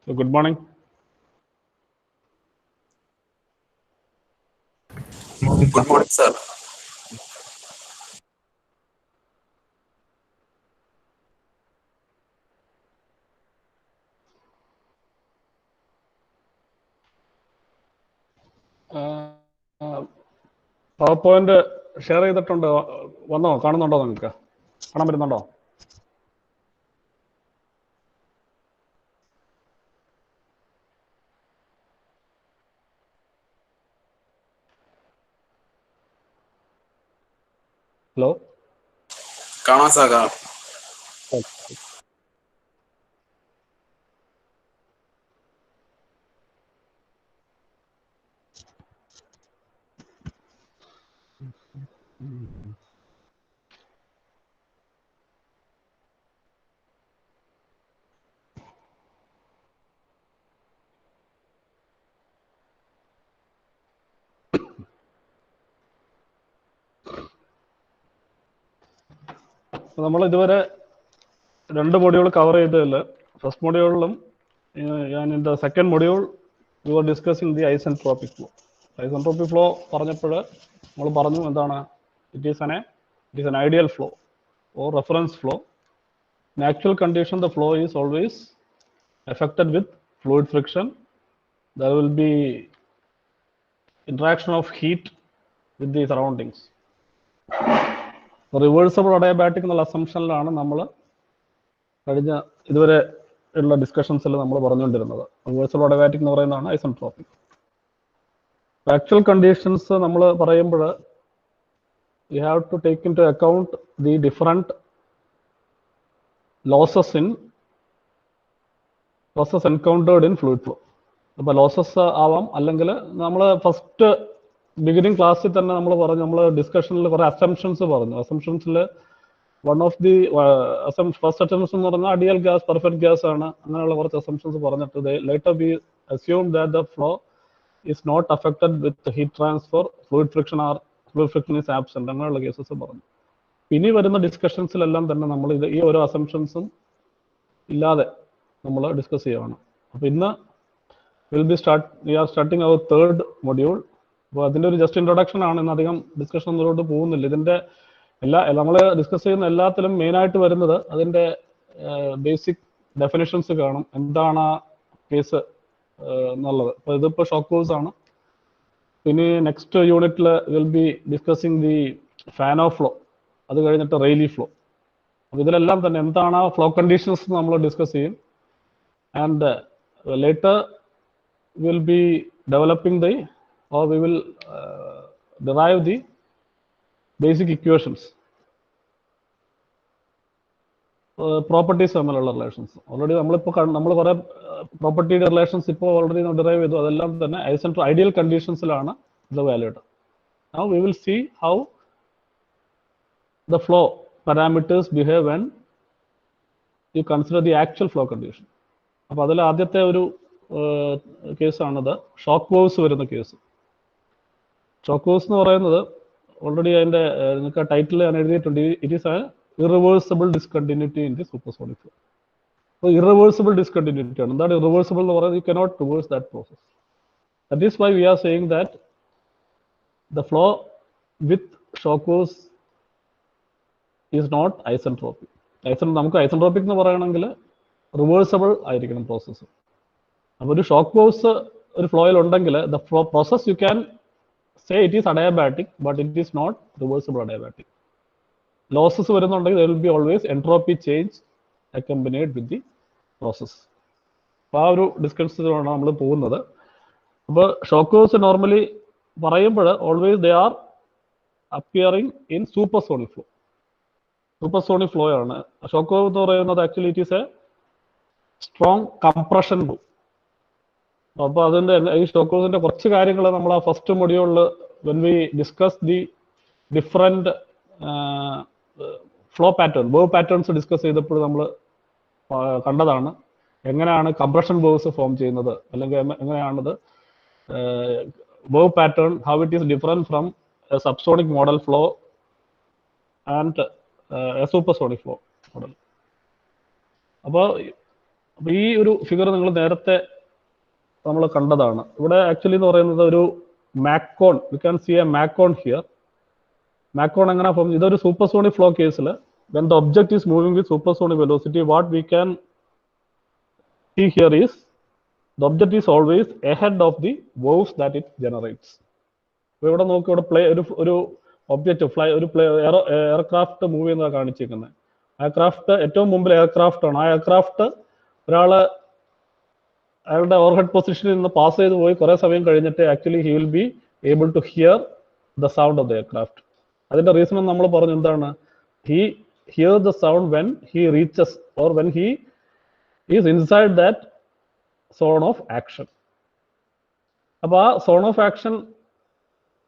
So good morning. Good morning, sir. Power point share ചെയ്തിട്ടുണ്ട്. വന്നോ? കാണുന്നുണ്ടോ? നിങ്ങൾക്ക് കാണാൻ പറ്റുന്നുണ്ടോ? ഹലോ, കാണാം സാർ, കാണാം. നമ്മൾ ഇതുവരെ 2 മൊഡ്യൂൾ കവർ ചെയ്തതിൽ ഫസ്റ്റ് മൊഡ്യൂളിലും in the second module we are discussing the isentropic flow. Isentropic flow പറഞ്ഞപ്പോൾ നമ്മൾ പറഞ്ഞു എന്താണ്, it is an ideal flow or reference flow. In actual condition, the flow is always affected with fluid friction. There will be interaction of heat with the surroundings. Reversible adiabatic എന്നുള്ള അസംഷനിലാണ് നമ്മൾ കഴിഞ്ഞ ഇതുവരെ ഉള്ള ഡിസ്കഷൻസിൽ നമ്മൾ പറഞ്ഞുകൊണ്ടിരുന്നത്. റിവേഴ്സബിൾ അഡയബാറ്റിക് എന്ന് പറയുന്നതാണ് isentropic. Actual conditions നമ്മൾ പറയുമ്പോൾ you have to take into account the different losses encountered in fluid flow. അപ്പോൾ ലോസസ് ആവാം, അല്ലെങ്കിൽ നമ്മൾ ഫസ്റ്റ് ബിഗിനിങ് ക്ലാസ്സിൽ തന്നെ നമ്മൾ പറഞ്ഞു, നമ്മൾ ഡിസ്കഷനിൽ കുറേ അസംഷൻസ് പറഞ്ഞു. അസംഷൻസിൽ one of the first assumption എന്ന് പറഞ്ഞാൽ ഐഡിയൽ ഗ്യാസ്, പെർഫെക്റ്റ് ഗ്യാസ് ആണ്. അങ്ങനെയുള്ള കുറച്ച് അസംഷൻസ് പറഞ്ഞിട്ട് later we assume that the flow is not affected with heat transfer, fluid friction is absent, അങ്ങനെയുള്ള കേസസ് പറഞ്ഞു. ഇനി വരുന്ന ഡിസ്കഷൻസിലെല്ലാം തന്നെ നമ്മൾ ഈ ഓരോ അസംഷൻസും ഇല്ലാതെ നമ്മൾ ഡിസ്കസ് ചെയ്യുകയാണ്. അപ്പോൾ ഇന്ന് we are starting our third module. അപ്പോൾ അതിൻ്റെ ഒരു ജസ്റ്റ് ഇൻട്രൊഡക്ഷൻ ആണ്. ഇന്ന് അധികം ഡിസ്കഷൻ ഒന്നിലോട്ട് പോകുന്നില്ല. ഇതിൻ്റെ നമ്മൾ ഡിസ്കസ് ചെയ്യുന്ന എല്ലാത്തിലും മെയിനായിട്ട് വരുന്നത് അതിൻ്റെ ബേസിക് ഡെഫിനിഷൻസ് കാണും, എന്താണ് ആ കേസ് എന്നുള്ളത്. അപ്പോൾ ഇതിപ്പോൾ ഷോക്ക് വേവ്സ് ആണ്. പിന്നെ നെക്സ്റ്റ് യൂണിറ്റിൽ will be discussing the fan of flow, അത് കഴിഞ്ഞിട്ട് റെയിലി ഫ്ലോ. അപ്പോൾ ഇതിലെല്ലാം തന്നെ എന്താണ് ആ ഫ്ലോ കണ്ടീഷൻസ് നമ്മൾ ഡിസ്കസ് ചെയ്യും. And later will be developing the or we will derive the basic equations, properties തമ്മിലുള്ള റിലേഷൻസ്. ഓൾറെഡി നമ്മൾ കുറേ പ്രോപ്പർട്ടിയുടെ റിലേഷൻസ് ഇപ്പോൾ ഓൾറെഡി ഡിറൈവ് ചെയ്തു. അതെല്ലാം തന്നെ ഐഡിയൽ കണ്ടീഷൻസിലാണ് ഇത് valued. Now we will see how the flow parameters behave when you consider the actual flow condition. അപ്പോൾ അതിൽ ആദ്യത്തെ ഒരു കേസാണിത്, ഷോക്ക് വേവ്സ് വരുന്ന കേസ്. ഷോക്ക് വേവ്സ് എന്ന് പറയുന്നത് ഓൾറെഡി അതിൻ്റെ നിങ്ങൾക്ക് ടൈറ്റിൽ ഞാൻ എഴുതിയിട്ടുണ്ട്. It is a irreversible discontinuity in the supersonic flow. അപ്പോൾ ഇറിവേഴ്സിബിൾ ഡിസ്കണ്ടിന്യൂറ്റി ആണ്. എന്താണ് ഇറിവേഴ്സിബിൾ എന്ന് പറയുന്നത്? You cannot reverse that process. That is why we are saying that the flow with shock waves is not isentropic. നമുക്ക് isentropic എന്ന് പറയണമെങ്കിൽ reversible ആയിരിക്കണം process. അപ്പോൾ ഒരു ഷോക്ക് വേവ്സ് ഒരു ഫ്ലോയിൽ ഉണ്ടെങ്കിൽ the process you can say it is adiabatic, but it is not reversible adiabatic. Losses വരുന്നുണ്ടെങ്കിൽ there will be always entropy change accompanied with the process. അപ്പോൾ ആ ഒരു ഡിസ്കഷനിലാണ് നമ്മൾ പോകുന്നത്. അപ്പോൾ ഷോക്ക് വേവ്സ് നോർമലി പറയുമ്പോൾ always they are appearing in supersonic flow. Supersonic flow ആണ് shock wave എന്ന് പറയുന്നത്. Actually it is A strong compression move. അപ്പോൾ അതിൻ്റെ ഈ ഷോക്ക് വേവ്സിൻ്റെ കുറച്ച് കാര്യങ്ങൾ നമ്മൾ ആ ഫസ്റ്റ് മൊഡ്യൂളിൽ when we discuss the different flow wave patterns discuss ചെയ്തപ്പോൾ നമ്മൾ കണ്ടതാണ് എങ്ങനെയാണ് കംപ്രഷൻ വേവ്സ് ഫോം ചെയ്യുന്നത്, അല്ലെങ്കിൽ എങ്ങനെയാണത് wave pattern, how it is different from A subsonic model flow and A supersonic flow model. അപ്പോൾ അപ്പോൾ ഈ ഒരു ഫിഗർ നിങ്ങൾ നേരത്തെ നമ്മൾ കണ്ടതാണ്. ഇവിടെ ആക്ച്വലി എന്ന് പറയുന്നത് ഒരു Mach cone, you can see a Mach cone here. Mach cone എങ്ങനെ ഫോം? ഇതൊരു സൂപ്പർസോണിക് ഫ്ലോ കേസിൽ when the object is moving with supersonic velocity, what we can see here is the object is always ahead of the waves that it generates. അപ്പോൾ ഇവിടെ നോക്കി, ഇവിടെ ഒരു object ഒരു aircraft move ചെയ്യുന്നതാണ് കാണിച്ചിരിക്കുന്നത്. എയർക്രാഫ്റ്റ് ഏറ്റവും മുമ്പിൽ എയർക്രാഫ്റ്റ് ആണ്. ആ എയർക്രാഫ്റ്റ് അയാളുടെ ഓവർഹെഡ് പൊസിഷനിൽ നിന്ന് പാസ് ചെയ്ത് പോയി കുറേ സമയം കഴിഞ്ഞിട്ട് actually he will be able to hear the sound of the aircraft. അതിന്റെ റീസൺ നമ്മൾ പറഞ്ഞു എന്താണ്? He hear the sound when he reaches or when he is inside that zone of action. അപ്പോൾ ആ സോൺ ഓഫ് ആക്ഷൻ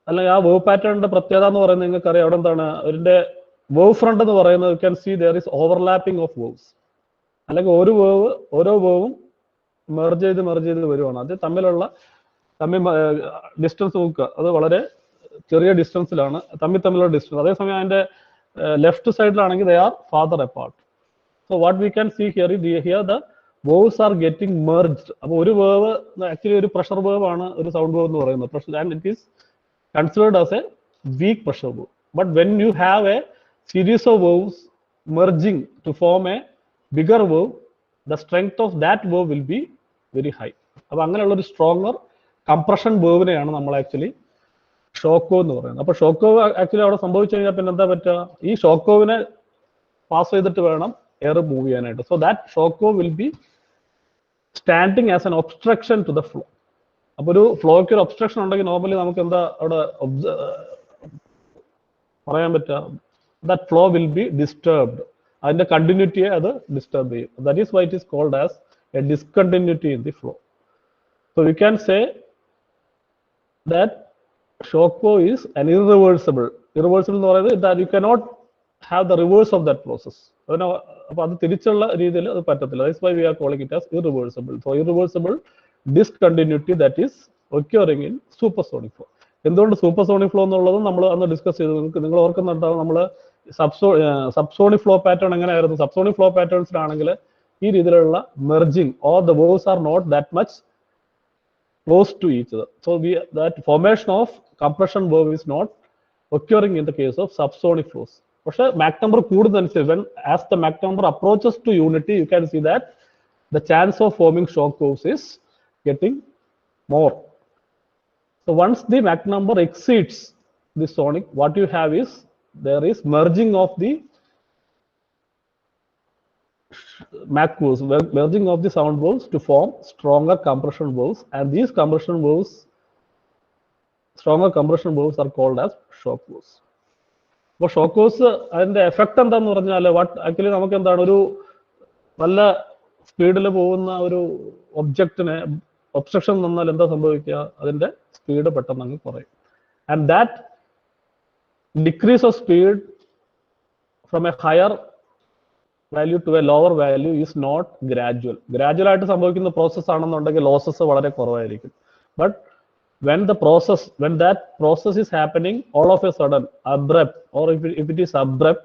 അല്ലെങ്കിൽ ആ wave പാറ്റേണിന്റെ പ്രത്യേകത എന്ന് പറയുന്നത് നിങ്ങൾക്കറിയാം. അവിടെ എന്താണ് അതിന്റെ വേവ് ഫ്രണ്ട് എന്ന് പറയുന്നത്? You can see there is overlapping of waves. അല്ലെങ്കിൽ ഓരോ വേവും മെർജ് ചെയ്ത് വരുവാണ്. അത് തമ്മിൽ ഡിസ്റ്റൻസ് നോക്കുക, അത് വളരെ ചെറിയ ഡിസ്റ്റൻസിലാണ് തമ്മിലുള്ള ഡിസ്റ്റൻസ്. അതേസമയം അതിന്റെ left സൈഡിലാണെങ്കിൽ they are farther apart. So what we can see here is here the waves are getting merged. അപ്പോൾ ഒരു വേവ് ആക്ച്വലി ഒരു പ്രഷർ വേവ് ആണ് ഒരു സൗണ്ട് വേവ് എന്ന് പറയുന്നത്. Pressure, and it is considered as a weak pressure wave. But when you have a series of waves merging to form a bigger wave, the strength of that wave will be very high. അപ്പോൾ അങ്ങനെയുള്ള ഒരു stronger compression വേവിനെയാണ് നമ്മൾ actually shock wave എന്ന് പറയുന്നത്. അപ്പോൾ shock wave actually അവിടെ സംഭവിച്ചു കഴിഞ്ഞാൽ പിന്നെ എന്താ പറ്റുക? ഈ ഷോക്ക് വേവിനെ പാസ് ചെയ്തിട്ട് വേണം എയർ മൂവ് ചെയ്യാനായിട്ട്. So that shock wave will be standing as an obstruction to the flow. അപ്പോൾ ഒരു ഫ്ലോയ്ക്ക് ഒരു ഒബ്സ്ട്രക്ഷൻ ഉണ്ടെങ്കിൽ നോർമലി നമുക്ക് എന്താ അവിടെ പറയാൻ പറ്റുക? That flow will be disturbed. അതിന്റെ കണ്ടിന്യൂറ്റിയെ അത് ഡിസ്റ്റർബ് ചെയ്യും. That is why it is called as a discontinuity in the flow. So we can say that shock wave is an irreversible എന്ന് പറയുന്നത് that you cannot have the reverse of that process. അപ്പോൾ അത് തിരിച്ചുള്ള രീതിയിൽ അത് പറ്റത്തില്ല. That's why we are calling it as irreversible. So irreversible discontinuity that is occurring in supersonic flow. എന്തുകൊണ്ട് supersonic flow എന്നുള്ളത് നമ്മൾ അന്ന് ഡിസ്കസ് ചെയ്തു. നിങ്ങൾ ഓർക്കുന്നുണ്ടാവും, നമ്മൾ സബ്സോണിക് ഫ്ലോ പാറ്റേൺ എങ്ങനെയായിരുന്നു? സബ്സോണിക് ഫ്ലോ പാറ്റേൺസിലാണെങ്കിൽ ഈ രീതിയിലുള്ള merging or the waves are not that much close to each other. So that formation of compression wave is not occurring in the case of subsonic flows. പക്ഷേ Mach number കൂടുന്നതനുസരിച്ച് as the Mach number approaches to unity, you can see that the chance of forming shock waves is getting more. So once the Mach number exceeds the sonic, what you have is there is merging of the Mach waves, merging of the sound waves to form stronger compression waves, and these stronger compression waves are called as shock waves. അപ്പോൾ shock waves അതിന്റെ effect എന്താന്ന് പറഞ്ഞാൽ actually നമുക്ക് എന്താണ്, ഒരു നല്ല സ്പീഡിൽ പോകുന്ന ഒരു ഒബ്ജക്റ്റിനെ ഒബ്സ്ട്രക്ഷൻ വന്നാൽ എന്താ സംഭവിക്കുക? അതിന്റെ സ്പീഡ് പെട്ടെന്ന് അങ്ങ് കുറയും. And that decrease of speed from a higher value to a lower value is not gradual ആയിട്ട് സംഭവിക്കുന്ന പ്രോസസ് ആണെന്നുണ്ടെങ്കിൽ ലോസസ് വളരെ കുറവായിരിക്കും. But when that process is happening all of a sudden abrupt, or if it is abrupt,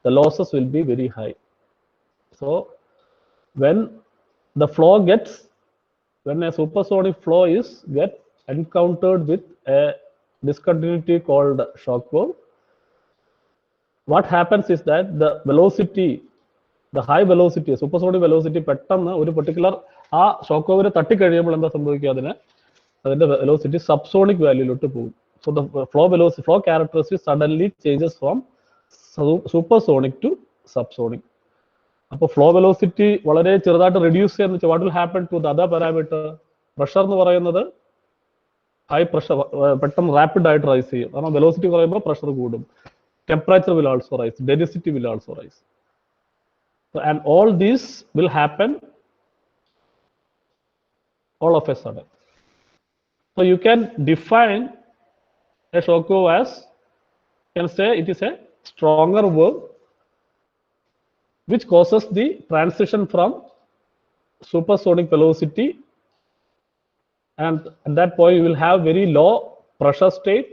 the losses will be very high. So when a supersonic flow get encountered with a discontinuity called shock wave, what happens is that the high velocity, supersonic velocity പെട്ടെന്ന് ഒരു particular ആ shock വേവിനെ തട്ടിക്കഴിയുമ്പോൾ എന്താ സംഭവിക്കുക? അതിന്റെ velocity subsonic വാല്യൂയിലോട്ട് പോകും. So the flow characteristics suddenly changes from supersonic to subsonic. അപ്പോൾ flow velocity വളരെ ചെറുതായിട്ട് റെഡ്യൂസ് ചെയ്യാന്ന് വെച്ചാൽ what will happen to the other parameter? Pressure എന്ന് പറയുന്നത് ഹൈ പ്രഷർ പെട്ടെന്ന് റാപ്പിഡ് ആയിട്ട് റൈസ് ചെയ്യും. കാരണം വെലോസിറ്റി കുറയുമ്പോൾ പ്രഷർ കൂടും. Temperature will also rise, density will also rise. And all these will happen all of a sudden. So you can define a shock wave as, you can say it is a stronger wave which causes the transition from supersonic velocity, and at that point you will have very low pressure state,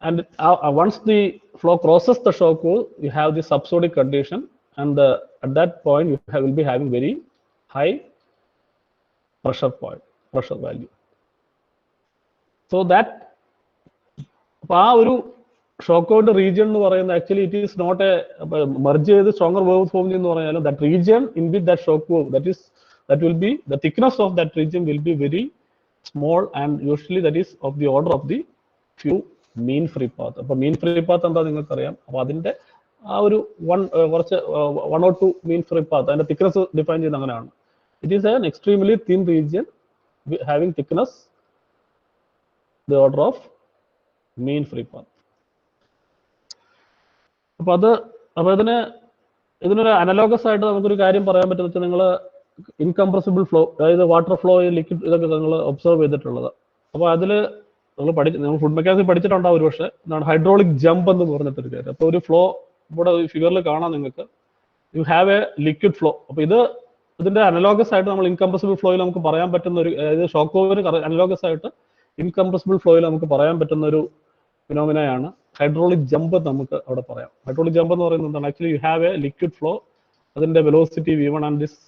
and once the flow crosses the shock wave, you have the subsonic condition, and at that point you will be having very high pressure point, pressure value. So that shock out region actually it is not a merge the stronger wave formed in that region in which that shock wave that will be the thickness of that region will be very small, and usually that is of the order of the few mean free path. Mean free path one or two mean free path and the thickness defined in it is an extremely thin region having thickness the order of mean free path. ഇതിനൊരു analogous ആയിട്ട് നമുക്കൊരു കാര്യം പറയാൻ പറ്റുന്ന വെച്ചാൽ നിങ്ങൾ incompressible flow, അതായത് water flow, liquid, ഇതൊക്കെ നിങ്ങൾ ഒബ്സർവ് ചെയ്തിട്ടുള്ളത്. അപ്പോൾ അതിൽ നിങ്ങൾ ഫുഡ് മെക്കാനിക്സ് പഠിച്ചിട്ടുണ്ടാവും ഒരു പക്ഷേ, എന്താണ് ഹൈഡ്രോളിക് ജമ്പ് എന്ന് പറഞ്ഞിട്ടൊരു കാര്യം. അപ്പോൾ ഒരു ഫ്ലോ ഇവിടെ ഫിഗറിൽ കാണാം നിങ്ങൾക്ക്, U have a liquid flow. അപ്പോൾ ഇതിന്റെ അനലോഗസ് ആയിട്ട് നമ്മൾ ഇൻകംപ്രസിബിൾ ഫ്ലോയിൽ നമുക്ക് പറയാൻ പറ്റുന്ന ഒരു, അതായത് ഷോക്ക് വേവിന് അനലോഗസ് ആയിട്ട് ഇൻകംപ്രസിബിൾ ഫ്ലോയിൽ നമുക്ക് പറയാൻ പറ്റുന്ന ഒരു ഫിനോമിനയാണ് ഹൈഡ്രോളിക് ജമ്പ് നമുക്ക് അവിടെ പറയാം. ഹൈഡ്രോളിക് ജമ്പ് എന്ന് പറയുന്നത് എന്താണ്? Actually you have a liquid flow, അതിന്റെ velocity v1 and this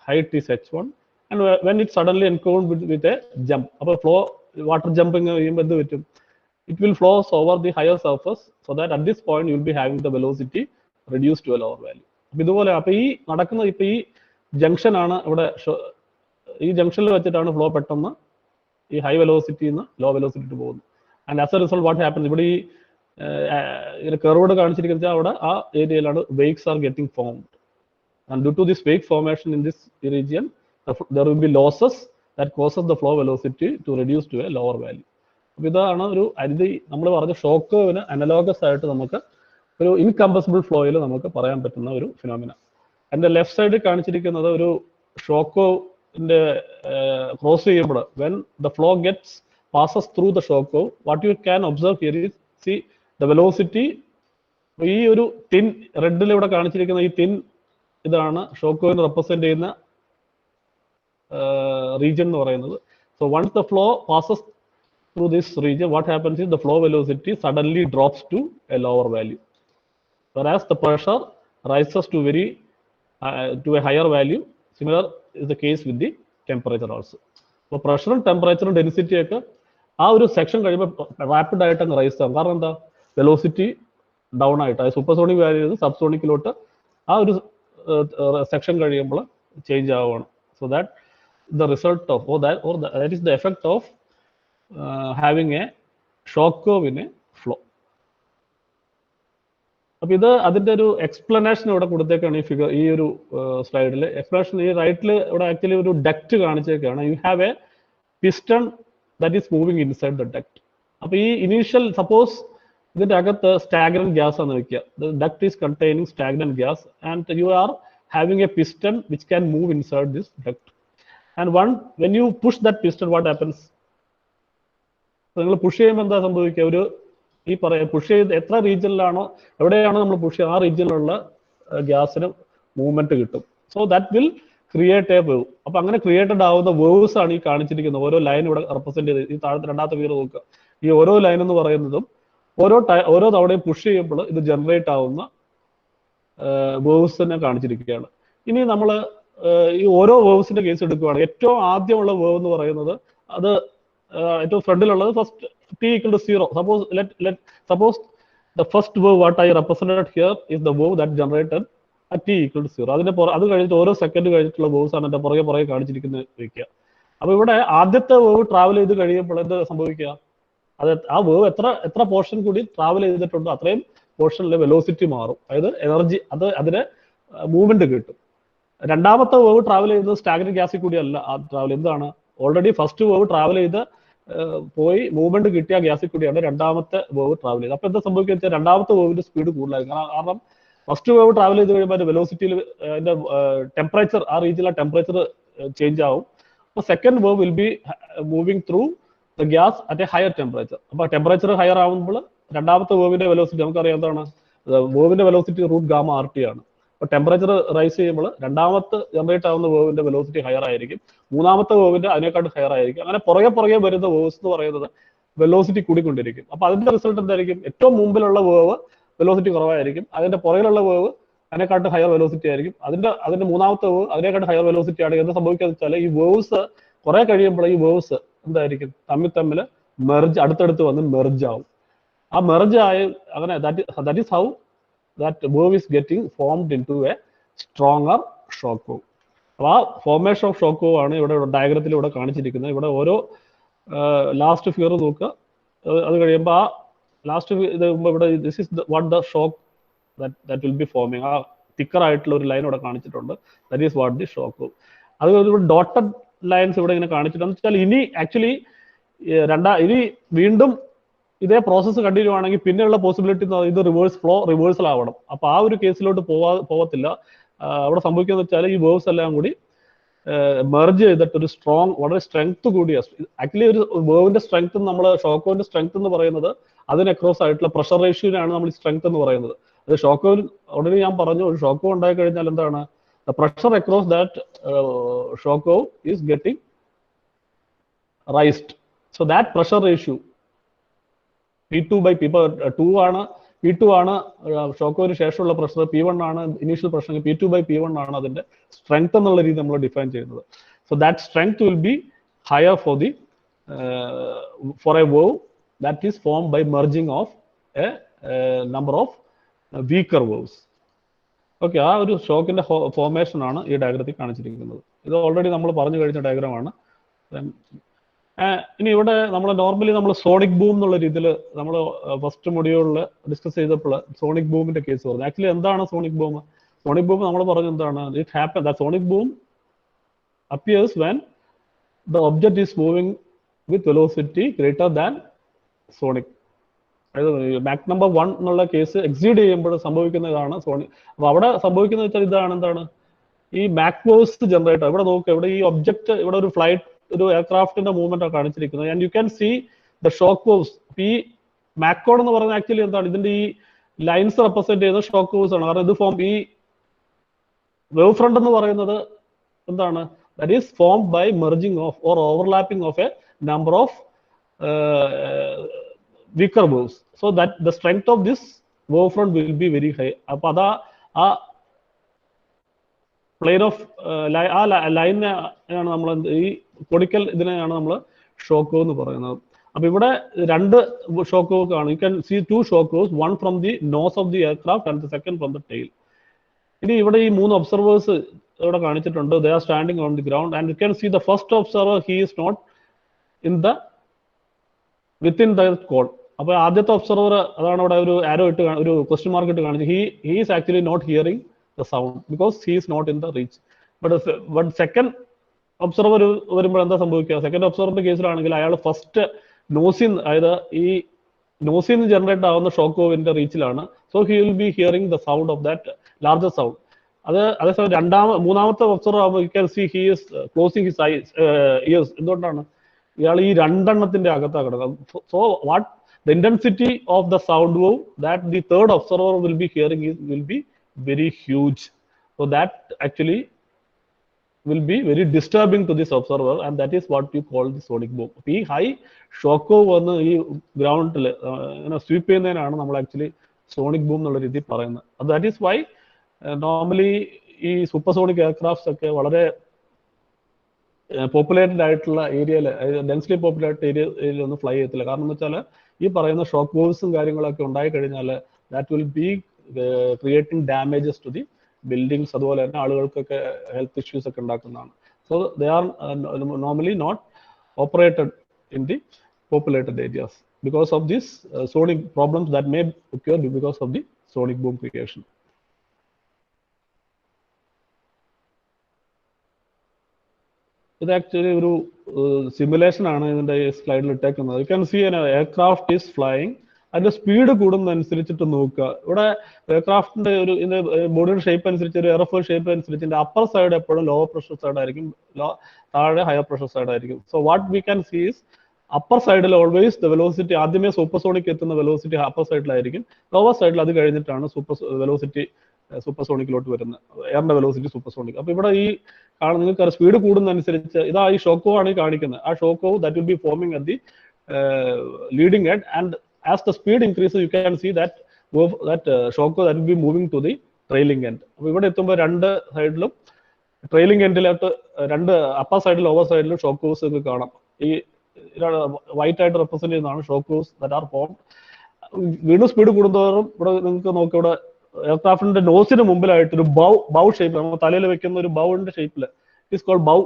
height is h1, and when it suddenly encounter with a jump. അപ്പോൾ ഫ്ലോ വാട്ടർ ജമ്പിങ് ചെയ്യുമ്പോൾ എന്ത് പറ്റും? It will flows over the higher surface, so that at this point you will be having the velocity reduce to a lower value. അപ്പൊ ഇതുപോലെ അപ്പൊ ഈ junction ആണ് ഇവിടെ, ഈ ജംഗ്ഷനിൽ വെച്ചിട്ടാണ് ഫ്ലോ പെട്ടെന്ന് ഈ ഹൈ വെലോസിറ്റിയിൽ നിന്ന് ലോ വെലോസിറ്റി പോകുന്നു. And as a result what happens, ഇവിടെ ഈ കർവ്ഡ് കാണിച്ചിരിക്കുന്ന അവിടെ ആ ഏരിയയിലാണ് wakes are getting formed, and due to this wake formation in this region there will be losses that causes the flow velocity to reduce to a lower value. അപ്പോൾ ഇതാണ് ഒരു നമ്മൾ പറഞ്ഞ ഷോക്ക് വേവിന് അനലോഗസ് ആയിട്ട് നമുക്ക് ഒരു ഇൻകംപ്രസിബിൾ ഫ്ലോയിൽ നമുക്ക് പറയാൻ പറ്റുന്ന ഒരു ഫിനോമിന. എൻ്റെ ലെഫ്റ്റ് സൈഡിൽ കാണിച്ചിരിക്കുന്നത് ഒരു ഷോക്ക് വേവിന്റെ ക്രോസ് ചെയ്യുമ്പോൾ when the flow passes through the shock wave, what you can observe here is, see the velocity. ഈ ഒരു തിൻ റെഡിൽ ഇവിടെ കാണിച്ചിരിക്കുന്ന ഈ തിൻ ഇതാണ് ഷോക്ക് വേവിനെ റെപ്രസെന്റ് ചെയ്യുന്ന region എന്ന് പറയുന്നത്. So once the flow passes through this region, what happens is the flow velocity suddenly drops to a lower value, whereas the pressure rises to a higher value. Similar is the case with the temperature also. So pressure, temperature, density ഒക്കെ ആ ഒരു section കഴിയുമ്പോൾ rapid ആയിട്ട് അങ്ങ് rice ആകും. കാരണം എന്താ? Velocity down ആയിട്ട്, സൂപ്പർസോണിക് വാല്യൂ സബ്സോണിക്കിലോട്ട് ആ ഒരു സെക്ഷൻ കഴിയുമ്പോൾ ചേഞ്ച് ആവുകയാണ്. So that the result of that is the effect of having a shock curve in a flow. അപ്പോൾ ഇത് അതിന്റെ ഒരു എക്സ്പ്ലനേഷൻ ഇവിടെ കൊടുത്തേക്കാണ് ഈ ഫിഗർ, ഈ ഒരു സ്ലൈഡിൽ എക്സ്പ്ലനേഷൻ. ഈ റൈറ്റിൽ ഇവിടെ ആക്ച്വലി ഒരു ഡക്റ്റ് കാണിച്ചേക്കാണ്. You have a piston that is moving inside the duct. അപ്പോൾ ഈ ഇനീഷ്യൽ സപ്പോസ് ഇതിന്റെ അകത്ത് സ്റ്റാഗ്നന്റ് ഗ്യാസ് ആണ് വെക്കുക, the duct is containing stagnant gas and you are having a piston which can move inside this duct, and when you push that piston, what happens? നിങ്ങൾ push ചെയ്യുമ്പോൾ എന്താ സംഭവിക്കുക? ഒരു ഈ പുഷ് ചെയ്ത് എത്ര റീജിയനിലാണോ, എവിടെയാണോ നമ്മൾ പുഷ് ചെയ്യുക ആ റീജിയനിലുള്ള ഗ്യാസിന് മൂവ്മെന്റ് കിട്ടും. So that will create A wave. അപ്പൊ അങ്ങനെ ക്രിയേറ്റഡ് ആവുന്ന വേവ്സ് ആണ് ഈ കാണിച്ചിരിക്കുന്നത്. ഓരോ ലൈൻ ഇവിടെ റെപ്രസെന്റ് ചെയ്ത്, ഈ താഴത്തെ രണ്ടാമത്തെ ഫിഗർ നോക്കുക. ഈ ഓരോ ലൈൻ എന്ന് പറയുന്നതും ഓരോ തവണയും പുഷ് ചെയ്യുമ്പോൾ ഇത് ജനറേറ്റ് ആവുന്ന വേവ്സിനെ കാണിച്ചിരിക്കുകയാണ്. ഇനി നമ്മൾ ഈ ഓരോ വേവ്സിന്റെ കേസ് എടുക്കുകയാണ്. ഏറ്റവും ആദ്യമുള്ള വേവ് എന്ന് പറയുന്നത്, അത് ഏറ്റവും ഫ്രണ്ടിലുള്ളത് first t = 0. Suppose the first wave what I represented here is the wave that generated at t = 0. അത് കഴിഞ്ഞിട്ട് ഓരോ സെക്കൻഡ് കഴിഞ്ഞിട്ടുള്ള വേവ്സ് ആണ് എന്റെ പുറകെ കാണിച്ചിരിക്കുന്നത് വയ്ക്കുക. അപ്പൊ ഇവിടെ ആദ്യത്തെ വേവ് ട്രാവൽ ചെയ്ത് കഴിയുമ്പോൾ എന്ത് സംഭവിക്കുക? അത് ആ വേവ് എത്ര പോർഷൻ കൂടി ട്രാവൽ ചെയ്തിട്ടുണ്ടോ അത്രയും പോർഷനിലെ വെലോസിറ്റി മാറും, അതായത് എനർജി, അതിന് മൂവ്മെന്റ് കിട്ടും. രണ്ടാമത്തെ വേവ് ട്രാവൽ ചെയ്യുന്നത് സ്റ്റാഗ്നന്റ് ഗ്യാസിൽ കൂടി അല്ല ആ ട്രാവൽ. എന്താണ്? ഓൾറെഡി ഫസ്റ്റ് വേവ് ട്രാവൽ ചെയ്ത് പോയി മൂവ്മെന്റ് കിട്ടിയ ഗ്യാസിൽ കൂടിയാണ് രണ്ടാമത്തെ വേവ് ട്രാവൽ ചെയ്തത്. അപ്പൊ എന്താ സംഭവിക്കുക വെച്ചാൽ രണ്ടാമത്തെ വേവിന്റെ സ്പീഡ് കൂടുതലായിരിക്കും. കാരണം ഫസ്റ്റ് വേവ് ട്രാവൽ ചെയ്ത് കഴിയുമ്പോൾ അതിന്റെ വെലോസിറ്റിയിൽ അതിന്റെ ടെമ്പറേച്ചർ, ആ റീജിയനിലെ ടെമ്പറേച്ചർ ചേഞ്ച് ആവും. അപ്പൊ second wave will B moving through the gas at A higher temperature. അപ്പൊ ടെമ്പറേച്ചർ ഹയർ ആവുമ്പോൾ രണ്ടാമത്തെ വേവിന്റെ വെലോസിറ്റി നമുക്കറിയാം എന്താണ്? വേവിന്റെ വെലോസിറ്റി √γ/RT ആണ്. അപ്പൊ ടെമ്പറേച്ചർ റൈസ് ചെയ്യുമ്പോൾ രണ്ടാമത്തെ ജനറേറ്റ് ആവുന്ന വേവിന്റെ വെലോസിറ്റി ഹയർ ആയിരിക്കും, മൂന്നാമത്തെ വേവിന്റെ അതിനേക്കാളും ഹയർ ആയിരിക്കും. അങ്ങനെ പുറകെ വരുന്ന വേവ്സ് എന്ന് പറയുന്നത് വെലോസിറ്റി കൂടിക്കൊണ്ടിരിക്കും. അപ്പൊ അതിന്റെ റിസൾട്ട് എന്തായിരിക്കും? ഏറ്റവും മുമ്പിലുള്ള വേവ് വെലോസിറ്റി കുറവായിരിക്കും, അതിന്റെ പുറകിലുള്ള വേവ് അതിനെക്കാട്ടും ഹയർ വെലോസിറ്റി ആയിരിക്കും. അതിന്റെ മൂന്നാമത്തെ വേവ് അതിനെക്കാട്ടും ഹയർ വെലോസിറ്റി ആണ്. എന്ത് സംഭവിക്കുക വെച്ചാൽ ഈ വേവ്സ് കുറെ കഴിയുമ്പോൾ ഈ വേവ്സ് എന്തായിരിക്കും തമ്മിൽ അടുത്തടുത്ത് വന്ന് മെർജ് ആവും. ആ മെർജ് ആയി അങ്ങനെ that is how that wave is getting formed into a stronger shock wave. അപ്പോൾ ആ ഫോർമേഷൻ ഓഫ് ഷോക്ക് വേവ് ആണ് ഇവിടെ ഡയഗ്രത്തിൽ ഇവിടെ കാണിച്ചിരിക്കുന്നത്. ഇവിടെ ഓരോ ലാസ്റ്റ് ഫിഗർ നോക്കുക. അത് കഴിയുമ്പോൾ ആ ലാസ്റ്റ് ഇത് ഇവിടെ this is what the shock that will be forming. ആ തിക്കർ ആയിട്ടുള്ള ഒരു ലൈൻ ഇവിടെ കാണിച്ചിട്ടുണ്ട്. That is what the shock wave. അത് ഡോട്ടഡ് ലൈൻസ് ഇവിടെ ഇങ്ങനെ കാണിച്ചിട്ടുണ്ട്. വെച്ചാൽ ഇനി ആക്ച്വലി ഇനി വീണ്ടും ഇതേ പ്രോസസ്സ് കണ്ടിന്യൂ ആണെങ്കിൽ പിന്നെയുള്ള പോസിബിലിറ്റി ഇത് റിവേഴ്സൽ ആവണം. അപ്പൊ ആ ഒരു കേസിലോട്ട് പോകത്തില്ല. അവിടെ സംഭവിക്കുന്നത് വെച്ചാൽ ഈ വേവ്സ് എല്ലാം കൂടി മെർജ് ചെയ്തിട്ട് ഒരു വളരെ സ്ട്രെങ്ത് കൂടിയ ആക്ച്വലി ഒരു വേവിന്റെ സ്ട്രെങ്ത് നമ്മൾ ഷോക്ക് വേവിന്റെ സ്ട്രെങ്ത് എന്ന് പറയുന്നത് അതിന് അക്രോസ് ആയിട്ടുള്ള പ്രഷർ റേഷ്യോനാണ് നമ്മൾ സ്ട്രെങ്ത് എന്ന് പറയുന്നത്. അത് ഷോക്ക് വേവ് ഓൾറെഡി ഞാൻ പറഞ്ഞു, ഒരു ഷോക്ക് വേവ് ഉണ്ടായി കഴിഞ്ഞാൽ എന്താണ് the pressure across that shock wave is getting raised. So that pressure ratio P2 by P2 ആണ് ഷോക്ക് വേവിന് ശേഷമുള്ള പ്രഷർ, P1 ആണ് initial pressure, P2 by P1 ആണ് അതിന്റെ സ്ട്രെങ്ത് എന്നുള്ള രീതി നമ്മൾ ഡിഫൈൻ ചെയ്യുന്നത്. So that strength will be higher for a wave that is formed by merging of a number of weaker waves. Okay, ആ ഒരു ഷോക്കിന്റെ ഫോർമേഷൻ ആണ് ഈ ഡയഗ്രത്തിൽ കാണിച്ചിരിക്കുന്നത്. ഇത് ഓൾറെഡി നമ്മൾ പറഞ്ഞു കഴിഞ്ഞ ഡയഗ്രമാണ്. ഇനി ഇവിടെ നമ്മൾ നോർമലി സോണിക് ബൂം എന്നുള്ള രീതിയിൽ നമ്മൾ ഫസ്റ്റ് മൊഡ്യൂളിൽ ഡിസ്കസ് ചെയ്തപ്പോൾ സോണിക് ബൂമിന്റെ കേസ് പറഞ്ഞു. ആക്ച്വലി എന്താണ് സോണിക് ബൂം? സോണിക് ബൂം നമ്മൾ പറഞ്ഞു എന്താണ്, it happen that sonic boom appears when the object is moving with velocity greater than sonic. അതായത് മാക് നമ്പർ 1 എന്നുള്ള കേസ് എക്സീഡ് ചെയ്യുമ്പോൾ സംഭവിക്കുന്ന ഇതാണ് സോണിക്. അപ്പൊ അവിടെ സംഭവിക്കുന്നത് വെച്ചാൽ എന്താണ് ഈ മാക് വേവ്സ് ജനറേറ്റർ. ഇവിടെ നോക്കുക, ഇവിടെ ഈ ഒബ്ജക്റ്റ്, ഇവിടെ ഒരു എയർക്രാഫ്റ്റിന്റെ മൂവ്മെന്റ് ആണ് കാണിച്ചിരിക്കുന്നത്. And you can see the shock waves. ഈ മാക്കോഡ് എന്ന് പറയുന്നത് ആക്ച്വലി എന്താണ്, ഇതിന്റെ ഈ ലൈൻസ് റെപ്രസെന്റ് ചെയ്യുന്ന ഷോക്ക് വേവ്സ് ആണ്. കാരണം ഇത് ഈ വേവ് ഫ്രണ്ട് എന്ന് പറയുന്നത് എന്താണ്, that is formed by merging of or overlapping of a number of weaker waves, so that the strength of this wave front will be very high. appo ada a plane of line ആണ് നമ്മൾ ഈ കൊണിക്കൽ ഇതിനെയാണ് നമ്മൾ shock wave എന്ന് പറയുന്നത്. അപ്പൊ ഇവിടെ രണ്ട് ഷോക്ക് വേവ് ആണ്. You can see two shock waves, one from the nose of the aircraft and the second from the tail. ഇനി ഇവിടെ ഈ മൂന്ന് ഒബ്സർവേഴ്സ് ഇവിടെ കാണിച്ചിട്ടുണ്ട്. they are standing on the ground and you can see the first observer, he is not in the within the cone. അപ്പൊ ആദ്യത്തെ observer അതാണ് ഇവിടെ ഒരു ആരോ ഇട്ട് ഒരു ക്വസ്റ്റ്യൻ മാർക്ക് ഇട്ട് കാണിച്ചു. He is actually not hearing the sound because he is not in the reach. But second observer വരുമ്പോൾ എന്താ സംഭവിക്കുക? സെക്കൻഡ് ഒബ്സർവറിന്റെ കേസിലാണെങ്കിൽ അയാൾ ഫസ്റ്റ് നോസിൻ, അതായത് ഈ നോസിൽ നിന്ന് ജനറേറ്റ് ആവുന്ന ഷോക്ക് വേവിന്റെ റീച്ചിലാണ്. So he will be hearing the sound of that larger sound. അതേസമയം മൂന്നാമത്തെ ഒബ്സർവർ ആകുമ്പോൾ you can see he is closing his ears. എന്തുകൊണ്ടാണ്? ഇയാൾ ഈ രണ്ടെണ്ണത്തിന്റെ അകത്താണ് കിടക്കുന്നത്. So what the intensity of the sound wave that the third observer will be hearing will be very huge. So that actually will be very disturbing to this observer, and that is what you call the sonic boom. ഈ high shock വന്ന് ഈ ഗ്രൗണ്ടിൽ sweep ചെയ്യുന്നതിനാണ് നമ്മൾ actually sonic boom എന്നുള്ള രീതിയിൽ പറയുന്നത്. That is Y normally ഈ സൂപ്പർസോണിക് എയർക്രാഫ്റ്റ്സ് ഒക്കെ വളരെ പോപ്പുലേറ്റഡ് ആയിട്ടുള്ള ഏരിയയിൽ, ഡെൻസ്ലി പോപ്പുലേറ്റഡ് ഏരിയയിൽ ഒന്നും ഫ്ലൈ ചെയ്യത്തില്ല. കാരണം എന്ന് വെച്ചാൽ ഈ പറയുന്ന ഷോക്ക് വേവ്സും കാര്യങ്ങളൊക്കെ ഉണ്ടായി കഴിഞ്ഞാൽ that will be creating damages to the buildings. അതുപോലെ തന്നെ ആളുകൾക്കൊക്കെ ഹെൽത്ത് ഇഷ്യൂസ് ഒക്കെ ഉണ്ടാക്കുന്നതാണ്. So they are normally not operated in the populated areas because of this sonic problems that may occur because of the sonic boom creation. ഇത് actually ഒരു simulation ആണ് ഇതിന്റെ സ്ലൈഡിൽ ഇട്ടേക്കുന്നത്. You can see an aircraft is flying. അതിന്റെ speed കൂടുന്നതനുസരിച്ചിട്ട് നോക്കുക. ഇവിടെ എയർക്രാഫ്റ്റിന്റെ ഒരു ഇതിന്റെ ബോഡിയുടെ ഷേപ്പ് അനുസരിച്ച്, ഒരു എയർഫോയിൽ ഷേപ്പ് അനുസരിച്ച് ഇതിന്റെ അപ്പർ സൈഡ് എപ്പോഴും ലോവർ പ്രഷർ സൈഡ് ആയിരിക്കും, താഴെ ഹയർ പ്രഷർ സൈഡ് ആയിരിക്കും. So what we can see is upper സൈഡിൽ ഓൾവേസ് ദ വെലോസിറ്റി, ആദ്യമേ സൂപ്പർസോണിക് എത്തുന്ന വെലോസിറ്റി അപ്പർ സൈഡിലായിരിക്കും. ലോവർ സൈഡിൽ അത് കഴിഞ്ഞിട്ടാണ് വെലോസിറ്റി സൂപ്പർസോണിക്കിലോട്ട് വരുന്നത്, എയറിന്റെ വെലോസിറ്റി സൂപ്പർസോണിക്. അപ്പൊ ഇവിടെ ഈ നിങ്ങൾക്ക് സ്പീഡ് കൂടുന്നതനുസരിച്ച് ഇതാ ഈ ഷോക്ക് വേവ് ആണ് ഈ കാണിക്കുന്നത്. ആ shock wave that will be forming at the leading edge, and as the speed increases you can see that shock wave that will be moving to the trailing end. അപ്പോൾ ഇവിടെ എത്തുമ്പോൾ രണ്ട് സൈഡിലും trailing എൻഡിലോട്ട് രണ്ട് അപ്പർ സൈഡിലും lower സൈഡിലും shock waves ഒക്കെ കാണാം. ഈ വൈറ്റ് ആയിട്ട് റെപ്രസെന്റ് ചെയ്യുന്നതാണ് shock waves that are form. വീണ്ടും സ്പീഡ് കൂടുന്തോറും ഇവിടെ നിങ്ങൾക്ക് നോക്കി ഇവിടെ എയർക്രാഫ്റ്റിന്റെ നോസിന് മുമ്പിലായിട്ട് ഒരു ബൗ ഷേപ്പ്, നമ്മൾ തലയിൽ വെക്കുന്ന ഒരു ബൗവിന്റെ ഷേപ്പിൽ, ഇറ്റ് ഈസ് കോൾഡ് ബൗ.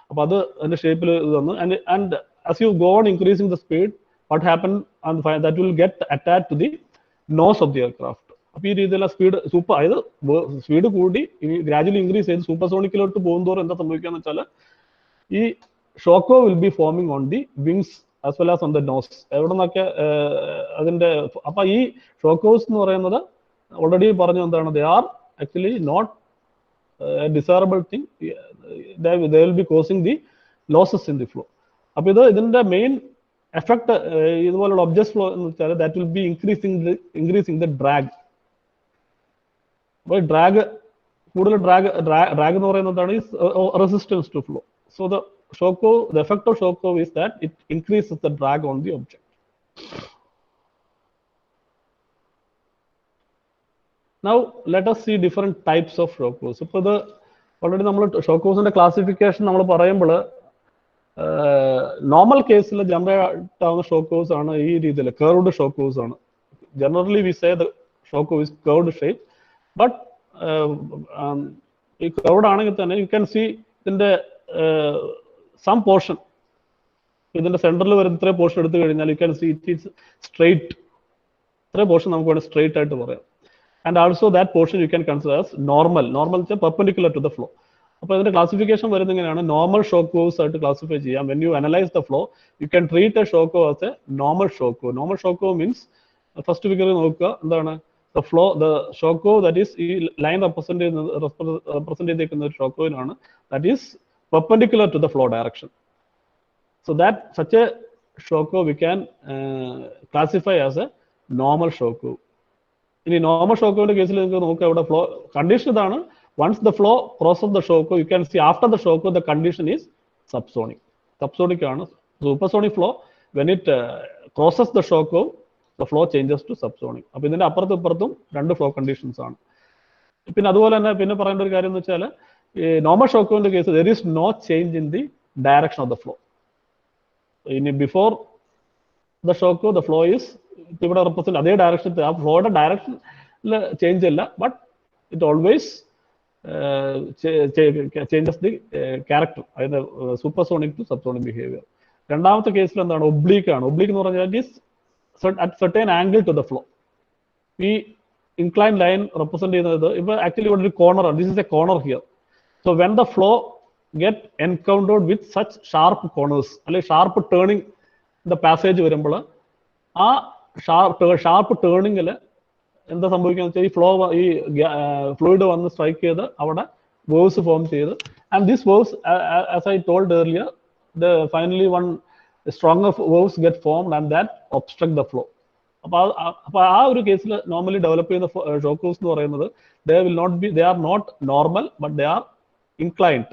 അപ്പൊ അത് അതിന്റെ ഷേപ്പിൽ ഇത് വന്നു. And as you go on increasing the speed, what happen and that will get attached to the nose of the aircraft. അപ്പോൾ ഈ രീതിയിലുള്ള സ്പീഡ് അതായത് സ്പീഡ് കൂടി ഗ്രാജുവലി ഇൻക്രീസ് ചെയ്ത് സൂപ്പർസോണിക്കിലോട്ട് പോകുന്നതോറും എന്താ സംഭവിക്കാന്ന് വെച്ചാൽ ഈ shock wave will be forming on the wings as well as on the nose. എവിടെ നിന്നൊക്കെ അതിന്റെ അപ്പൊ ഈ ഷോക്ക് വേവ്സ് എന്ന് പറയുന്നത് ഓൾറെഡി പറഞ്ഞു എന്താണ്, they are actually not desirable thing, they will be causing the losses in the flow. അപ്പൊ ഇതിന്റെ മെയിൻ എഫക്ട് ഇതുപോലുള്ള ഒബ്ജക്ട് ഫ്ലോ എന്ന് വെച്ചാൽ that will be increasing the drag. അപ്പോൾ ഡ്രാഗ് കൂടുതൽ ഡ്രാഗ് എന്ന് പറയുന്നത് എന്താണ്, resistance to flow. So the effect of shock wave is that it increases the drag on the object. Now let us see different types of shock waves. ഇപ്പോൾ ഇത് already നമ്മൾ shock വേവ്സിന്റെ classification നമ്മൾ പറയുമ്പോൾ normal കേസിൽ generate ആവുന്ന shock waves ആണ് ഈ രീതിയിൽ കർവ്ഡ് ഷോക്ക് വേവ്സ് ആണ്. Generally we say the shock wave is curved shape. But ഈ കർവ്ഡ് ആണെങ്കിൽ തന്നെ യു ക്യാൻ സീ ഇതിന്റെ സം പോർഷൻ, ഇതിന്റെ സെന്ററിൽ വരുന്ന ഇത്രയും പോർഷൻ എടുത്തു കഴിഞ്ഞാൽ you can see it is straight. ഇത്രയും പോർഷൻ നമുക്ക് വേണമെങ്കിൽ സ്ട്രെയിറ്റ് ആയിട്ട് പറയാം. And also that portion you can consider as normal വെച്ചാൽ പെർപെൻഡിക്കുലർ ടു ദ ഫ്ലോ. അപ്പോൾ ഇതിന്റെ ക്ലാസിഫിക്കേഷൻ വരുന്നത് ഇങ്ങനെയാണ്, നോർമൽ ഷോക്ക് വേവ്സ് ആയിട്ട് ക്ലാസിഫൈ ചെയ്യാം. When you analyse the flow you can treat a shock wave as a normal shock wave. Normal shock wave means first ഫിഗറിൽ നോക്കുക എന്താണ്, the flow, the shock wave that is ഈ line represent ചെയ്തിരിക്കുന്ന ഒരു shock വേവിനാണ്, that is perpendicular to the flow direction. So that such a shock wave we can classify as a normal shock wave. ഇനി normal shock വേവിന്റെ കേസിൽ നിങ്ങൾക്ക് നോക്കുക ഇവിടെ flow condition ഇതാണ്, once the flow crosses the shock wave you can see after the shock wave the condition is subsonic. Subsonic ആണ്. Supersonic flow when it crosses the shock wave the flow changes to subsonic. അപ്പോൾ ഇതിന്റെ അപ്പുറത്തും ഇപ്പുറത്തും രണ്ട് flow conditions ആണ്. പിന്നെ അതുപോലെ തന്നെ പിന്നെ പറയേണ്ട ഒരു കാര്യം എന്ന് വെച്ചാൽ നോർമൽ ഷോക്ക് വേവിന്റെ case there is no change in the direction of the flow. ഇനി before the shock wave the flow is ഇവിടെ റെപ്രസെന്റ് അതേ ഡയറക്ഷൻ, ആ ഫ്ലോയുടെ ഡയറക്ഷനിൽ ചേഞ്ച് ഇല്ല, but it always changes the character, അതായത് സൂപ്പർസോണിക് ടു സബ്സോണിക് ബിഹേവിയർ. രണ്ടാമത്തെ കേസിൽ എന്താണ്, ഒബ്ലീക്ക് ആണ്. ഒബ്ലീക്ക് എന്ന് പറഞ്ഞാൽ it is at certain angle to the flow. ഈ inclined line represent ചെയ്യുന്നത് ഇപ്പോൾ ആക്ച്വലി ഇവിടെ ഒരു കോർണർ ആണ്. This is A corner here. So when the flow get encountered with such sharp corners അല്ലെങ്കിൽ ഷാർപ്പ് ടേണിംഗ് ദ പാസേജ് വരുമ്പോൾ ആ sharp ടേണിങ്ങിൽ എന്താ സംഭവിക്കുക വെച്ചാൽ ഈ ഫ്ലൂയിഡ് വന്ന് സ്ട്രൈക്ക് ചെയ്ത് അവിടെ വേവ്സ് ഫോം ചെയ്ത്, and this waves as I told earlier finally one stronger waves get formed and that obstruct the flow. അപ്പോൾ ആ ഒരു കേസിൽ നോർമലി ഡെവലപ്പ് ചെയ്യുന്ന ഷോക്ക് വേവ്സ് എന്ന് പറയുന്നത് they are not normal but they are inclined.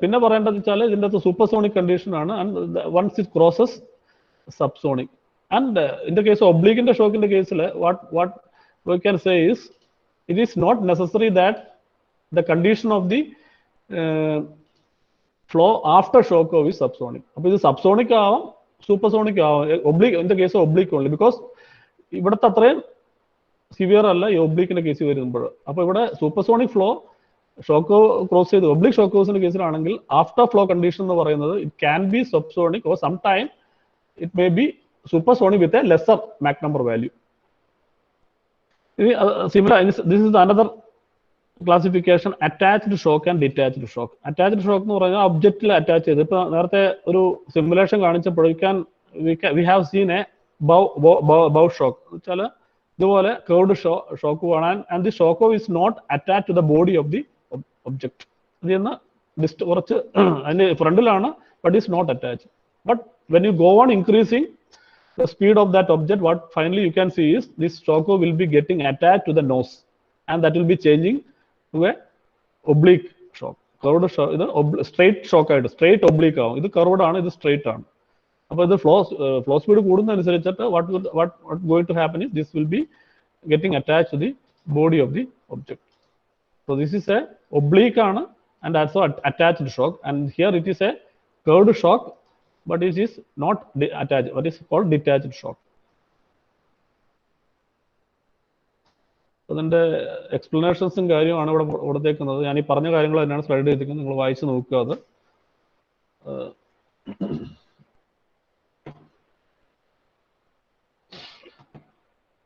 പിന്നെ പറയേണ്ടത് വെച്ചാൽ ഇതിൻ്റെ അകത്ത് സൂപ്പർസോണിക് കണ്ടീഷൻ ആണ്, and once it crosses subsonic. And in the case ഒബ്ലീക്കിന്റെ ഷോക്കിന്റെ കേസിൽ what we can say is it is not necessary that the condition of the flow after shock wave is subsonic. അപ്പോൾ ഇത് subsonic ആവാം supersonic ആവാം. Oblique in the case oblique only because ഇവിടുത്തെ അത്രയും severe അല്ല ഈ ഒബ്ലീക്കിന്റെ കേസ് വരുമ്പോൾ. അപ്പോൾ ഇവിടെ സൂപ്പർസോണിക് ഫ്ലോ ഷോക്ക് ക്രോസ് ചെയ്ത് ഒബ്ലീക്ക് ഷോക്ക് വേവ്സിന്റെ കേസിലാണെങ്കിൽ ആഫ്റ്റർ ഫ്ലോ കണ്ടീഷൻ എന്ന് പറയുന്നത് it can be subsonic or some time it may be supersonic with a lesser Mach number value. Similar this is another classification, attached shock and detached shock. Attached shock എന്ന് പറഞ്ഞാൽ ഒബ്ജക്റ്റിൽ attach ചെയ്ത്, ഇപ്പൊ നേരത്തെ ഒരു simulation കാണിച്ചപ്പോൾ we have seen a bow shock എന്ന് വെച്ചാൽ ഇതുപോലെ കർവ്ഡ് ഷോക്ക് കാണാൻ, and the shock wave is not attach to the body of the object. ഇതിൽ നിന്ന് കുറച്ച് അതിന്റെ ഫ്രണ്ടിലാണ്, but is not attach. But when you go on increasing the speed of that object, what finally you can see is this shock wave will be getting attached to the nose, and that will be changing to a oblique shock. Curved shock, ഇത് straight shock ആയിട്ട് straight oblique ആവും. ഇത് curved ആണ്, ഇത് straight ആണ്. അപ്പോൾ ഇത് flow speed കൂടുന്നതനുസരിച്ചിട്ട് what going to happen is this will be getting attached to the body of the object. So this is a oblique ആണ് and also attached shock, and here it is a curved shock, but it is not attached. What is called detached shock. അതിൻ്റെ എക്സ്പ്ലനേഷൻസും കാര്യമാണ് ഇവിടെ കൊടുത്തേക്കുന്നത്. ഞാൻ ഈ പറഞ്ഞ കാര്യങ്ങൾ തന്നെയാണ് സ്ലൈഡ് ചെയ്തിരിക്കുന്നത്, നിങ്ങൾ വായിച്ച് നോക്കുക അത്.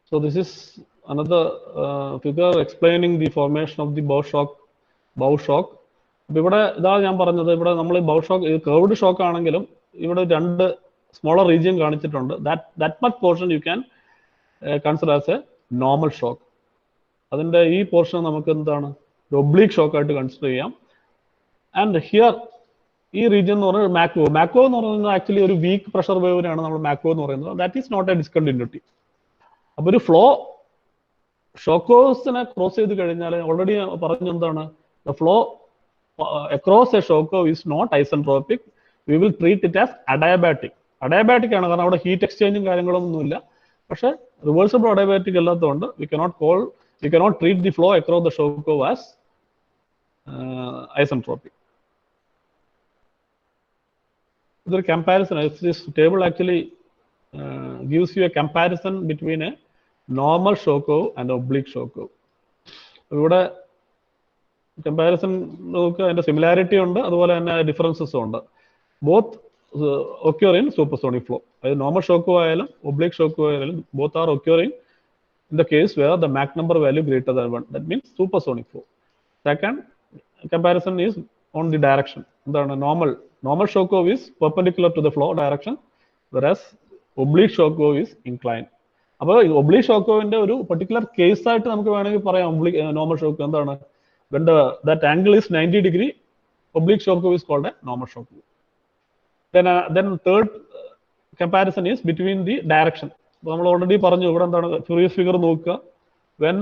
So this is another figure explaining the formation of the bow shock. അപ്പോൾ ഇവിടെ ഇതാ ഞാൻ പറഞ്ഞത്, ഇവിടെ നമ്മൾ ബൗ ഷോക്ക് കർവ്ഡ് ഷോക്ക് ആണെങ്കിലും ഇവിടെ രണ്ട് സ്മോളർ റീജിയൻ കാണിച്ചിട്ടുണ്ട്. that much portion you can consider as a normal shock. അതിൻ്റെ ഈ പോർഷൻ നമുക്ക് എന്താണ് ഒബ്ലീക്ക് ഷോക്ക് ആയിട്ട് കൺസിഡർ ചെയ്യാം. ആൻഡ് ഹിയർ ഈ റീജിയൻ എന്ന് പറയുന്നത് മാക്രോ എന്ന് പറയുന്നത് ആക്ച്വലി ഒരു വീക്ക് പ്രഷർ വേവിനാണ് നമ്മൾ മാക്രോ എന്ന് പറയുന്നത്. That is not a discontinuity. അപ്പോൾ ഒരു ഫ്ലോ ഷോക്കോസിനെ ക്രോസ് ചെയ്ത് കഴിഞ്ഞാൽ ഓൾറെഡി പറഞ്ഞ എന്താണ്, ദ ഫ്ലോ അക്രോസ് എ ഷോക്കോ is not isentropic. We will treat it as adiabatic. Adiabatic ആണ്, കാരണം അവിടെ ഹീറ്റ് എക്സ്ചേഞ്ചും കാര്യങ്ങളൊന്നുമില്ല. പക്ഷെ റിവേഴ്സിബിൾ അഡയാബാറ്റിക് അല്ലാത്തതുകൊണ്ട് we cannot treat the flow across the Shokov as isentropic. The comparison, this table actually gives you a comparison between a normal Shokov and oblique Shokov. ഇവിടെ comparison നോക്കുക, അതിൻ്റെ സിമിലാരിറ്റി ഉണ്ട്, അതുപോലെ തന്നെ ഡിഫറൻസസും ഉണ്ട്. Both occur in supersonic flow. അതായത് normal ഷോക്കോ ആയാലും oblique ഷോക്കോ ആയാലും both are occurring in the case where the Mach number value greater than 1. That means supersonic flow. Second comparison is on the direction. എന്താണ് normal Shokov is perpendicular to the flow direction, whereas oblique Shokov is inclined. അപ്പോൾ oblique ഷോക്കോവിന്റെ ഒരു particular case ആയിട്ട് നമുക്ക് വേണമെങ്കിൽ പറയാം normal ഷോക്കോ എന്താണ്, when that angle is 90 degree, oblique Shokov is called a normal Shokov. Then third comparison is between the direction. നമ്മൾ already പറഞ്ഞു ഇവിടെ എന്താണ് ക്യൂറിയസ് ഫിഗർ നോക്കുക. വെൻ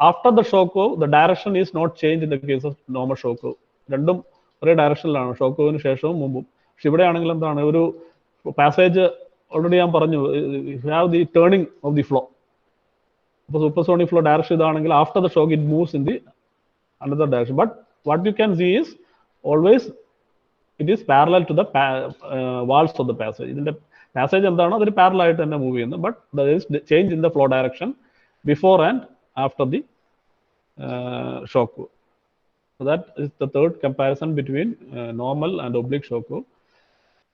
ആഫ്റ്റർ ദ ഷോക്കോ the direction is not change in the case of normal ഷോക്കോ. രണ്ടും ഒരേ ഡയറക്ഷനിലാണ് ഷോക്കോവിന് ശേഷവും മുമ്പും. പക്ഷെ ഇവിടെ ആണെങ്കിൽ എന്താണ് ഒരു പാസേജ് ഓൾറെഡി ഞാൻ പറഞ്ഞു, have the turning of the flow. അപ്പോൾ സൂപ്പർസോണിക് ഫ്ലോ ഡയറക്ഷൻ ഇതാണെങ്കിൽ after the shock it moves in the another direction. But what you can see is always it is parallel to the walls of the passage. ഇതിന്റെ passage എന്താണോ അതൊരു parallel ആയിട്ട് തന്നെ move ചെയ്യുന്നു. But there is change in the flow direction before and after the shock. So that is the third comparison between normal and oblique shock.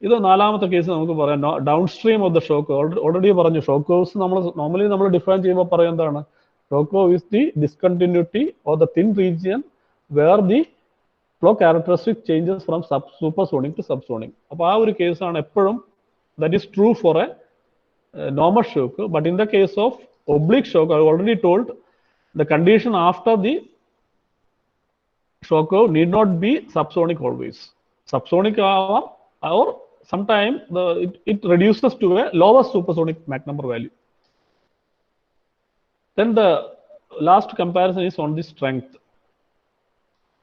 ഇത് നാലാമത്തെ case നമുക്ക് പറയാം, down stream of the shock. Already പറഞ്ഞു show cause നമ്മൾ define ചെയ്യുമ്പോൾ പറയാം എന്താണ്, ഷോക്കോ is the discontinuity or the thin region where the flow characteristic changes from supersonic to subsonic. അപ്പോൾ ആ ഒരു കേസാണ് എപ്പോഴും that is true for a normal shock. But in the case of oblique shock, I already told the condition after the shock need not be subsonic always. Subsonic or sometimes it reduces to a lower supersonic Mach number value. Then the last comparison is on the strength.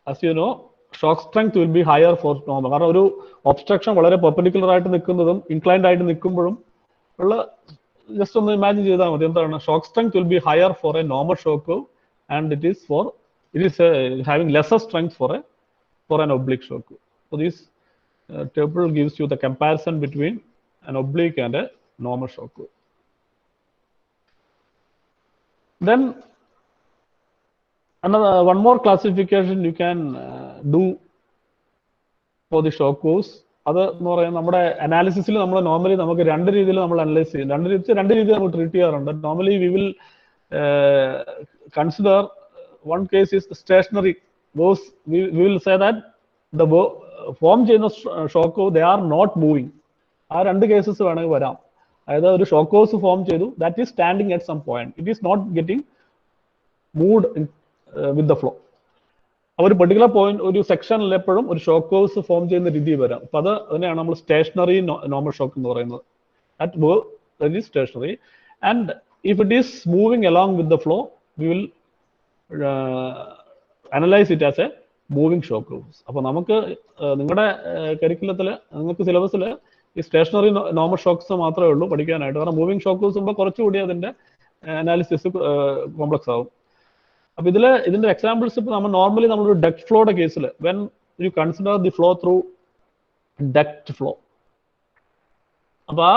As you know, shock strength will be higher for normal. കാരണം ഒരു obstruction വളരെ perpendicular ആയിട്ട് നിൽക്കുന്നതും inclined ആയിട്ട് നിൽക്കുമ്പോഴും ഉള്ള just ഒന്ന് imagine ചെയ്താൽ മതി. എന്താണ് shock strength will be higher for a normal shock and it is having lesser strength for an oblique shock. So this table gives you the comparison between an oblique and a normal shock. Then one more classification you can do for the shock waves. അത് എന്ന് പറയുന്നത് നമ്മുടെ അനാലിസിസിൽ നമ്മൾ normally നമുക്ക് രണ്ട് രീതിയിൽ നമ്മൾ analyse ചെയ്യും. രണ്ട് രീതിയിൽ നമ്മൾ ട്രീറ്റ് ചെയ്യാറുണ്ട്. Normally we will consider one case is stationary waves. We will say that the form ചെയ്യുന്ന shock wave they are not moving. ആ രണ്ട് കേസസ് വേണമെങ്കിൽ വരാം. അതായത് ഒരു ഷോക്ക് വേവ്സ് ഫോം ചെയ്തു, that is standing at some point, it is not getting moved with the flow. ഒരു particular point ഒരു സെക്ഷനിൽ എപ്പോഴും ഒരു ഷോക്ക് വേവ്സ് ഫോം ചെയ്യുന്ന രീതി വരാം. അപ്പൊ അതിനെയാണ് നമ്മൾ സ്റ്റേഷനറി നോർമൽ ഷോക്ക് എന്ന് പറയുന്നത്. that is stationary, and if it is moving along with the flow we will analyze it as a moving shock waves. അപ്പോൾ നമുക്ക് നിങ്ങളുടെ കരിക്കുലത്തിൽ നിങ്ങൾക്ക് സിലബസിൽ ഈ സ്റ്റേഷനറി നോർമൽ ഷോക്സ് മാത്രമേ ഉള്ളൂ പഠിക്കാനായിട്ട്. കാരണം മൂവിങ് ഷോക്ക് വേവ്സ് കുറച്ചുകൂടി അതിന്റെ അനാലിസിസ് കോംപ്ലക്സ് ആവും. അപ്പൊ ഇതിന്റെ എക്സാമ്പിൾസ് ഇപ്പൊ നമ്മൾ നോർമലി നമ്മളൊരു ഡക്ട് ഫ്ലോയുടെ കേസിൽ when you consider the flow through duct flow, അപ്പൊ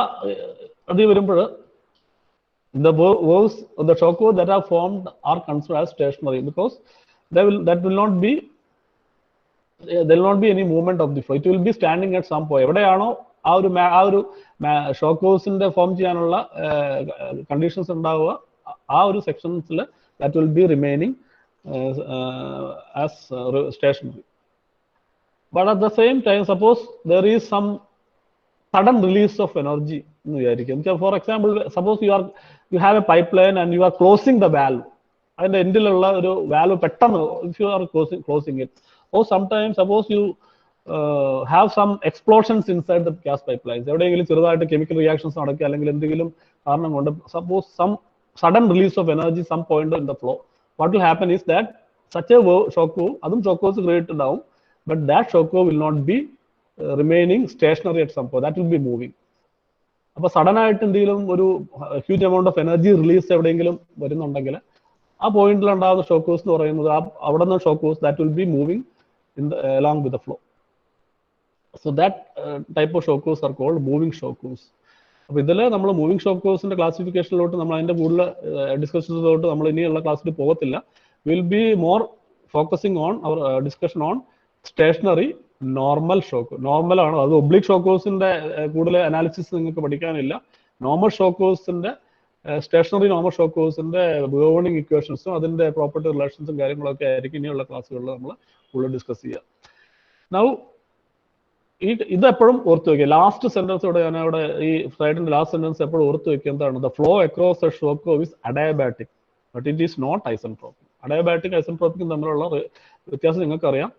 അത് വരുമ്പോൾ the waves, the shock waves that are formed are considered as stationary because there will not be any movement of the flow. It will be standing at some point. എവിടെയാണോ ആ ഒരു shock വേവ്സിന്റെ form ചെയ്യാനുള്ള conditions ഉണ്ടാവുക, ആ ഒരു സെക്ഷൻസിൽ that will be remaining as stationary. But at the same time, suppose there is some sudden release of energy എന്ന് വിചാരിക്കും. For example, suppose you have a pipeline and you are closing the valve. അതിന്റെ എൻഡിലുള്ള ഒരു valve പെട്ടെന്ന് if you are closing it, or sometimes suppose you have some explosions inside the gas pipelines. എവിടെയെങ്കിലും ചെറുതായിട്ട് chemical reactions നടക്കുക അല്ലെങ്കിൽ എന്തെങ്കിലും കാരണം കൊണ്ട് suppose some sudden release of energy some point in the flow, what will happen is that such a shock wave, അതും shock waves created down, but that shock wave will not be remaining stationary at some point. That will be moving. അപ്പൊ sudden ആയിട്ട് എന്തെങ്കിലും ഒരു huge amount of energy release എവിടെയെങ്കിലും വരുന്നുണ്ടെങ്കിൽ ആ പോയിന്റിൽ ഉണ്ടാകുന്ന ഷോക്ക് വേവ്സ് എന്ന് പറയുന്നത് അവിടെ നിന്ന് shock waves that will B moving along with the flow. So that type of shock waves are called moving shock waves. അപ്പൊ ഇതിൽ നമ്മൾ മൂവിങ് ഷോക്ക് വേവ്സിന്റെ ക്ലാസിഫിക്കേഷനിലോട്ട് നമ്മൾ അതിന്റെ കൂടുതൽ ഡിസ്കഷൻസിലോട്ട് നമ്മൾ ഇനിയുള്ള ക്ലാസ്സിൽ പോകത്തില്ല. Will be more focusing on our discussion on stationary normal shock. Normal ആണ് അത്. ഒബ്ലിക് ഷോക്ക് വേവ്സിന്റെ കൂടുതൽ അനാലിസിസ് നിങ്ങൾക്ക് പഠിക്കാനില്ല. നോർമൽ ഷോക്ക് വേവ്സിന്റെ സ്റ്റേഷനറി നോർമൽ ഷോക്ക് വേവ്സിന്റെ ഗവേണിംഗ് ഇക്വേഷൻസും അതിന്റെ പ്രോപ്പർട്ടി റിലേഷൻസും കാര്യങ്ങളൊക്കെ ആയിരിക്കും ഇനിയുള്ള ക്ലാസ്സുകളിൽ നമ്മൾ കൂടുതൽ ഡിസ്കസ് ചെയ്യുക. നൗ ഇത് എപ്പോഴും ഓർത്ത് വെക്കുക. ലാസ്റ്റ് സെന്റൻസോടെ ഞാൻ അവിടെ ഈ സ്ലൈഡിന്റെ ലാസ്റ്റ് സെന്റൻസ് എപ്പോഴും ഓർത്ത് വെക്കുക എന്താണ്? The flow across a shock wave is adiabatic but it is not isentropic. Adiabatic ഐസെൻട്രോപിക്കും തമ്മിലുള്ള വ്യത്യാസം നിങ്ങൾക്കറിയാം.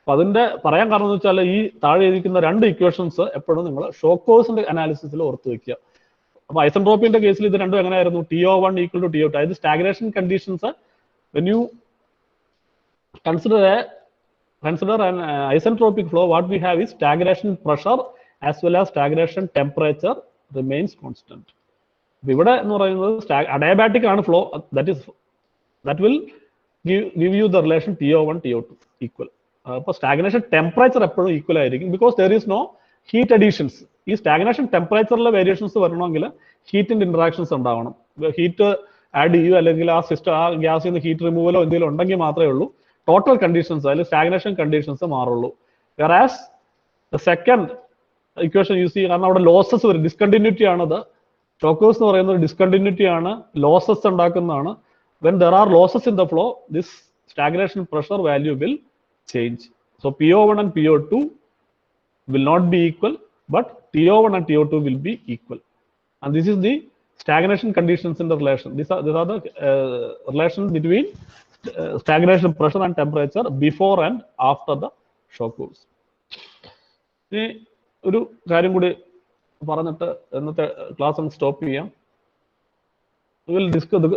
അപ്പൊ അതിന്റെ പറയാൻ കാരണം എന്ന് വെച്ചാൽ ഈ താഴെ ഇരിക്കുന്ന രണ്ട് ഇക്വേഷൻസ് എപ്പോഴും നിങ്ങൾ ഷോക്ക് വേവ്സിന്റെ അനാലിസിസിൽ ഓർത്ത് വെക്കുക. അപ്പൊ ഐസെൻട്രോപ്പിന്റെ കേസിൽ ഇത് രണ്ടും എങ്ങനെയായിരുന്നു? TO1 equal to TO2. അതായത് stagnation conditions when you consider an isentropic flow, what we have is stagnation pressure as well as stagnation temperature remains constant. ഇവിടെ എന്ന് പറയുന്നത് അഡയാബാറ്റിക് ആണ് flow, that will give you the relation TO1 TO2 equal. അപ്പോൾ stagnation temperature എപ്പോഴും equal ആയിരിക്കും because there is no heat additions. ഈ stagnation ടെമ്പറേച്ചറിലെ variations വരണമെങ്കിൽ ഹീറ്റിന്റെ ഇന്ററാക്ഷൻസ് ഉണ്ടാവണം. ഹീറ്റ് ആഡ് ചെയ്യുക അല്ലെങ്കിൽ ആ സിസ്റ്റം ആ ഗ്യാസിൽ നിന്ന് ഹീറ്റ് റിമൂവലോ എന്തെങ്കിലും ഉണ്ടെങ്കിൽ മാത്രമേ ഉള്ളൂ ടോട്ടൽ കണ്ടീഷൻസ് അതിൽ സ്റ്റാഗ്നേഷൻ കണ്ടീഷൻസ് മാറുള്ളൂ. Whereas the second equation use ചെയ്യുക, കാരണം അവിടെ ലോസസ് വരും. ഡിസ്കണ്ടിന്യൂറ്റി ആണത്. ഷോക്ക് വേവ്സ് എന്ന് പറയുന്നത് ഡിസ്കണ്ടിന്യൂറ്റി ആണ്, ലോസസ് ഉണ്ടാക്കുന്നതാണ്. When there are losses in the flow this stagnation pressure value will change. So PO1 and PO2 will not be equal, but TO1 and TO2 will be equal. And this is the stagnation conditions in the relation. These are the relations between stagnation pressure and temperature before and after the shock waves. ഇനി ഒരു കാര്യം കൂടി പറഞ്ഞിട്ട് ഇന്നത്തെ class ഒന്ന് stop ചെയ്യാം. Will discuss.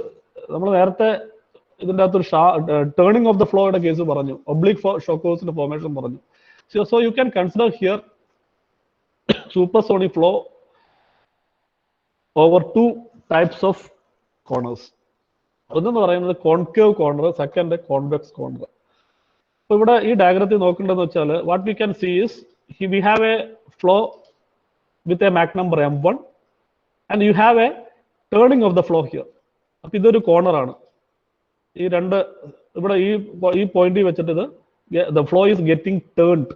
നമ്മൾ നേരത്തെ ഇതിൻ്റെ അകത്തൊരു ടേണിംഗ് ഓഫ് ദ ഫ്ലോയുടെ കേസ് പറഞ്ഞു, ഒബ്ലിക് ഷോക്ക് വേവ്സിന്റെ ഫോർമേഷൻ പറഞ്ഞു. So you can consider here supersonic flow over two types of corners. ഒന്നെന്ന് പറയുന്നത് concave corner, second convex corner. അപ്പൊ ഇവിടെ ഈ ഡയഗ്രത്തിൽ നോക്കേണ്ടതെന്ന് വെച്ചാൽ what we can see is we have a flow with a Mach number M1 and you have a turning of the flow here. അപ്പൊ ഇതൊരു കോർണറാണ്. ഈ രണ്ട് ഇവിടെ ഈ പോയിന്റിൽ വെച്ചിട്ട് ഇത് the flow is getting turned.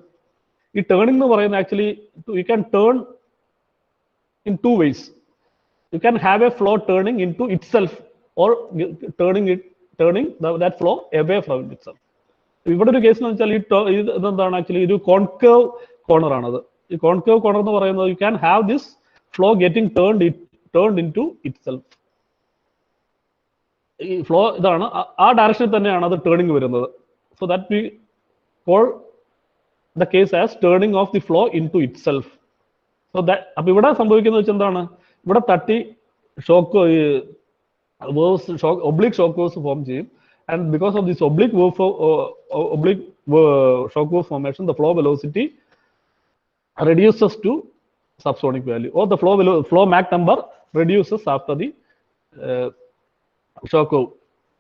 ഈ ടേണിംഗ് എന്ന് പറയുന്നത് actually you can turn in two ways. You can have a flow turning into itself or turning that flow away from itself. ഇവിടെ ഒരു case എന്ന് വെച്ചാൽ ഇതെന്താണ് actually ഒരു concave corner ആണത്. ഈ കോൺകേവ് കോർണർ എന്ന് പറയുന്നത് you can have this flow getting turned into itself. ഈ ഫ്ലോ ഇതാണ്, ആ ഡയറക്ഷനിൽ തന്നെയാണ് അത് ടേണിംഗ് വരുന്നത്. So that we call the case as turning of the flow into itself. So that അപ്പൊ ഇവിടെ സംഭവിക്കുന്നത് വെച്ചാൽ എന്താണ്? ഇവിടെ തട്ടി shock waves oblique shock waves form ചെയ്യും. And because of this oblique shock wave formation the flow velocity reduces to subsonic value, or the flow Mach number reduces after the shock wave.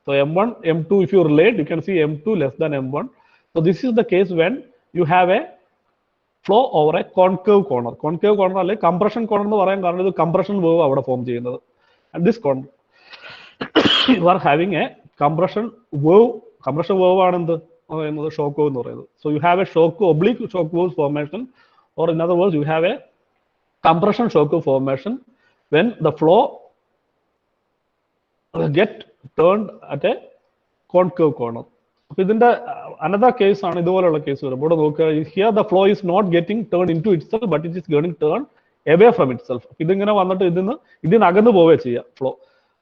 So M1, M2, if you relate, you can see M2 less than M1. So this is the case when you have a flow over a concave corner. Concave corner like compression corner എന്ന് പറയാൻ കാരണം ഇത് compression wave അവിടെ form ചെയ്യുന്നത്. And this corner you are having a compression wave. Compression wave ആണ് എന്ത് പറയുന്നത് shock wave എന്ന് പറയുന്നത്. So you have a oblique shock wave formation, or in other words you have a compression shock wave formation when the flow get turned at a concave corner. അപ്പോൾ ഇതിന്റെ another case ആണ് ഇതുപോലെയുള്ള case വരും. ഇവിടെ നോക്കുക, here the flow is not getting turned into itself but it is getting turned away from itself. ഇതിങ്ങനെ വന്നിട്ട് ഇതിന് അകന്നു പോവുക ചെയ്യുക ഫ്ലോ.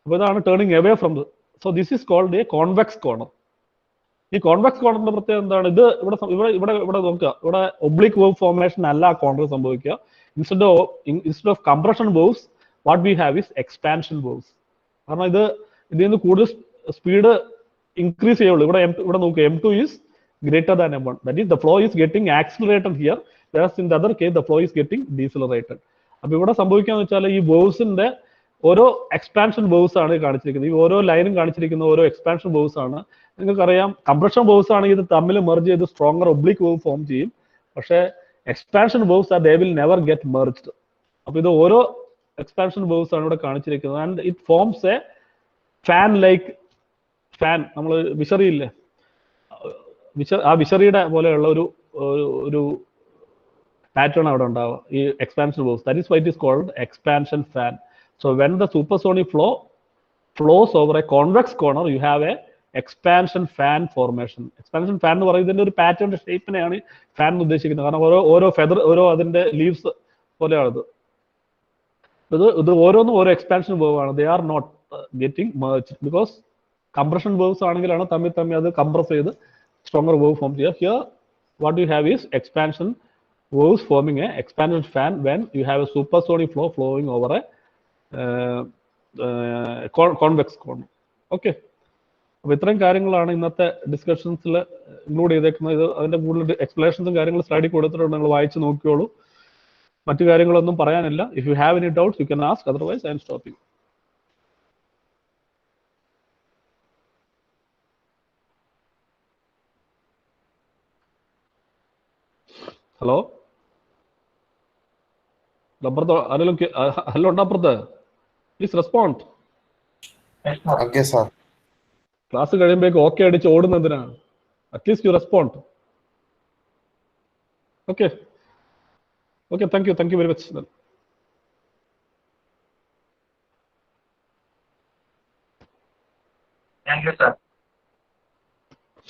അപ്പോൾ ഇതാണ് turning away from the, so this is called a convex corner. ഈ കോൺവെക്സ് കോർണറിന്റെ പ്രത്യേകത എന്താണ്? ഇത് ഇവിടെ നോക്കുക, ഇവിടെ ഒബ്ലിക് വേവ് ഫോർമേഷൻ അല്ല കോർണർ സംഭവിക്കുക. Instead of compression waves what we have is expansion waves. കാരണം ഇതിൽ നിന്ന് കൂടുതൽ സ്പീഡ് ഇൻക്രീസ് ചെയ്യുള്ളൂ. ഇവിടെ നോക്കുക, M2 is greater than M1. That is the flow is getting accelerated here, whereas in the other case the flow is getting decelerated. അപ്പോൾ ഇവിടെ സംഭവിക്കാന്ന് വെച്ചാൽ ഈ വേവ്സിന്റെ ഓരോ എക്സ്പാൻഷൻ വേവ്സ് ആണ് കാണിച്ചിരിക്കുന്നത്. ഈ ഓരോ ലൈനും കാണിച്ചിരിക്കുന്ന ഓരോ എക്സ്പാൻഷൻ വേവ്സ് ആണ്. നിങ്ങൾക്കറിയാം കംപ്രഷൻ വേവ്സ് ആണെങ്കിൽ ഇത് തമ്മിൽ മെർജ് ചെയ്ത് സ്ട്രോങ്ങർ ഒബ്ലിക് വേവ് ഫോം ചെയ്യും. പക്ഷേ expansion waves are they will never get merged. അപ്പോൾ ഇത് ഓരോ എക്സ്പാൻഷൻ വേവ്സ് ആണ് ഇവിടെ കാണിച്ചിരിക്കുന്നത്. And it forms A fan like fan. നമ്മൾ വിശറിയില്ലേ, ആ വിശറിയുടെ പോലെയുള്ള ഒരു പാറ്റേൺ അവിടെ ഉണ്ടാവുക ഈ expansion waves. That is why it is called expansion fan. So when the supersonic flow flows over a convex corner, you have a expansion fan formation. Expansion fan എന്ന് പറയുന്നതിന്റെ ഒരു പാറ്റേൺ ഷേപ്പിനെയാണ് ഫാൻ എന്ന് ഉദ്ദേശിക്കുന്നത്. കാരണം ഓരോ ഫെദർ ഓരോ അതിന്റെ leaves പോലെയാണിത്. ഇത് ഓരോന്നും ഓരോ എക്സ്പാൻഷൻ വേവ് ആണ്. They are not getting merged because compression waves ആണെങ്കിലാണ് തമ്മിൽ അത് കംപ്രസ് ചെയ്ത് സ്ട്രോങ്ങർ വേവ് ഫോം ചെയ്യുക. Here what you have is expansion waves forming a expansion fan when you have a supersonic flow flowing over a convex corner. Okay, അപ്പോൾ ഇത്രയും കാര്യങ്ങളാണ് ഇന്നത്തെ ഡിസ്കഷൻസിൽ include ചെയ്തേക്കുന്നത്. അതിന്റെ കൂടുതൽ എക്സ്പ്ലനേഷൻസും കാര്യങ്ങളും സ്ലൈഡിൽ കൊടുത്തിട്ടുണ്ട്, നിങ്ങൾ വായിച്ച് നോക്കിയോളൂ. മറ്റു കാര്യങ്ങളൊന്നും പറയാനില്ല. If you have any doubts you can ask, otherwise I am stopping. Hello hello അപ്പുറത്ത്, പ്ലീസ് റെസ്പോണ്ട്. ക്ലാസ് കഴിയുമ്പോഴേക്ക് ഓക്കെ അടിച്ച് ഓടുന്നതിനാണ്. At least you respond. Okay, thank you very much. Thank you, sir.